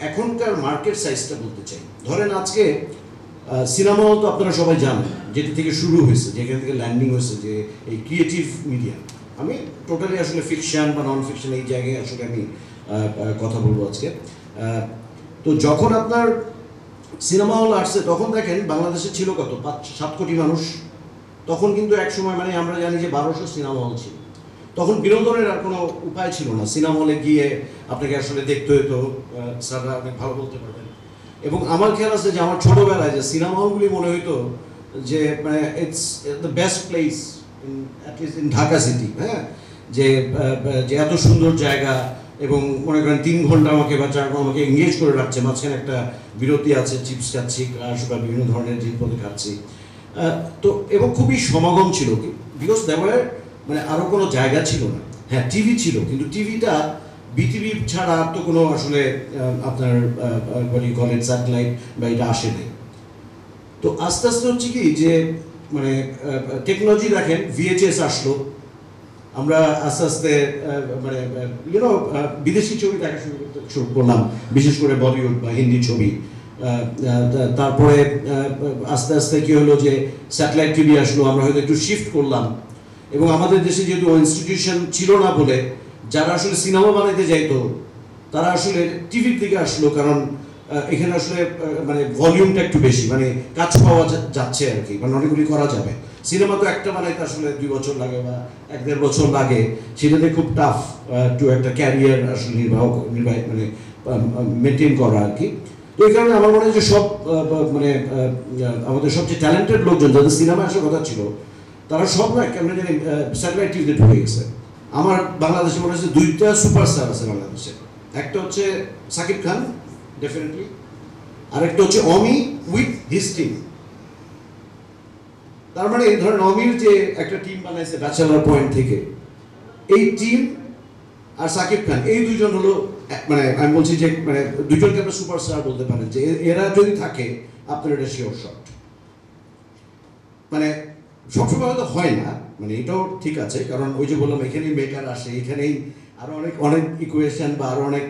এখনকার মার্কেট সাইজটা বলতে চাই, ধরেন আজকে সিনেমা হল তো আপনারা সবাই জানেন যেটি থেকে শুরু হয়েছে, যেখান থেকে ল্যান্ডিং হয়েছে, যে এই ক্রিয়েটিভ মিডিয়া। আমি টোটালি আসলে ফিকশন বা নন ফিকশন এই জায়গায় আসলে আমি কথা বলবো আজকে। তো যখন আপনার সিনেমা হল আসছে তখন দেখেন বাংলাদেশে ছিল কত 5-7 কোটি মানুষ। তখন কিন্তু এক সময় মানে আমরা জানি যে 1200 সিনেমা হল ছিল। তখন বিনোদনের আর কোনো উপায় ছিল না, সিনেমা হলে গিয়ে আপনাকে আসলে দেখতে হতো। স্যাররা অনেক ভালো বলতে পারবেন। এবং আমার খেয়াল আছে যে আমার ছোটোবেলায় যে সিনেমা হলগুলি মনে হইতো যে মানে it's the best place at least in Dhaka city. হ্যাঁ, যে এত সুন্দর জায়গা, এবং মনে করেন 3 ঘন্টা আমাকে বা 4 ঘন্টা আমাকে এঙ্গেজ করে রাখছে, মাঝখানে একটা বিরতি আছে, চিপস খাচ্ছি, ক্রাশ বা বিভিন্ন ধরনের জিনিসপত্র খাচ্ছি। তো এবং খুবই সমাগম ছিল, বিকজ দেওয়ার মানে আরও কোনো জায়গা ছিল না। হ্যাঁ, টিভি ছিল, কিন্তু টিভিটা বিটিভি ছাড়া আর তো কোনো আসলে আপনার কলেজ স্যাটেলাইট বা এটা আসে নাই। তো আস্তে আস্তে হচ্ছে কি যে মানে টেকনোলজি দেখেন, ভিএচএস আসলো, আমরা আস্তে আস্তে মানে বিদেশি ছবি দেখা শুরু করলাম, বিশেষ করে বলিউড বা হিন্দি ছবি। তারপরে আস্তে আস্তে কি হলো যে স্যাটেলাইট টিভি আসলো, আমরা হয়তো একটু শিফট করলাম। এবং আমাদের দেশে যেহেতু ইনস্টিটিউশন ছিল না বলে যারা আসলে সিনেমা বানাইতে যাইতো তারা আসলে টিভির দিকে আসলো, কারণ এখানে আসলে মানে ভলিউমটা একটু বেশি, মানে কাজ পাওয়া যাচ্ছে আর কি, মানে অনেকগুলি করা যাবে। সিনেমা তো একটা বানাইতে আসলে 2 বছর লাগে বা 1-1.5 বছর লাগে, সেটাতে খুব টাফ টু একটা ক্যারিয়ার আসলে নির্বাহ মানে মেনটেন করা আর কি। তো এই কারণে আমার মনে হয় যে সব মানে আমাদের সবচেয়ে ট্যালেন্টেড লোকজন যাদের সিনেমা আসার কথা ছিল তারা সব না কেমন জানি স্যাটেলাইট টিভিতে ঢুকে গেছে। আমার বাংলাদেশে মনে হচ্ছে 2টা সুপারস্টার আছে বাংলাদেশে, একটা হচ্ছে সাকিব খান ডেফিনেটলি, আর একটা হচ্ছে অমি উইথ হিজ টিম। তার মানে ধরেন অমির যে একটা টিম বানাইছে ব্যাচেলার পয়েন্ট থেকে, এই টিম আর সাকিব খান, এই দুইজন হলো মানে আমি বলছি যে মানে দুইজনকে আমরা সুপারস্টার বলতে পারেন, যে এরা যদি থাকে আপনার এটা শিওর শট। মানে সবসময় হয়তো হয় না, মানে এটাও ঠিক আছে, কারণ ওই যে বললাম এখানেই মেকার আসে, এখানেই আরো অনেক অনেক ইকুয়েশন বা আরো অনেক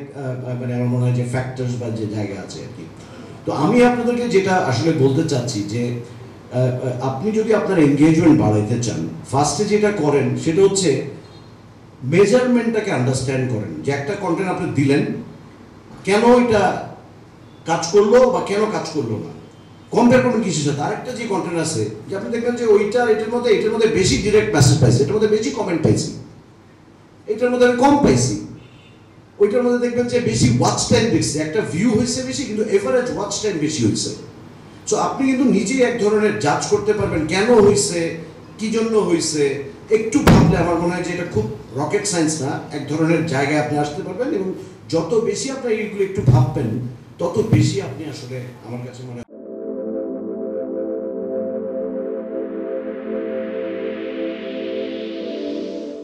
মানে আমার মনে হয় যে ফ্যাক্টরস বা যে জায়গা আছে আর কি। তো আমি আপনাদেরকে যেটা আসলে বলতে চাচ্ছি যে আপনি যদি আপনার এনগেজমেন্ট বাড়াইতে চান, ফার্স্টে যেটা করেন সেটা হচ্ছে মেজারমেন্টটাকে আন্ডারস্ট্যান্ড করেন, যে একটা কন্টেন্ট আপনি দিলেন কেন এটা কাজ করলো বা কেন কাজ করলো না, কম্পেয়ার করবেন কিছুর সাথে। আরেকটা যে কন্টেন্ট আছে যে আপনি দেখবেন যে এটার মধ্যে বেশি ডিরেক্ট মেসেজ পাইছি, এটার মধ্যে বেশি কমেন্ট পাইছি, এটার মধ্যে আমি কম পাইছি, ওইটার মধ্যে দেখবেন যে বেশি ওয়াচ টাইম দেখছে, একটা ভিউ হয়েছে বেশি কিন্তু এভারেজ ওয়াচ টাইম বেশি হয়েছে। সো আপনি কিন্তু নিজেই এক ধরনের জাজ করতে পারবেন কেন হয়েছে, কি জন্য হয়েছে। একটু ভাবলে আমার মনে হয় যে এটা খুব রকেট সায়েন্স না, এক ধরনের জায়গায় আপনি আসতে পারবেন, এবং যত বেশি আপনার এইগুলো একটু ভাববেন তত বেশি আপনি আসলে আমার কাছে মনে হয়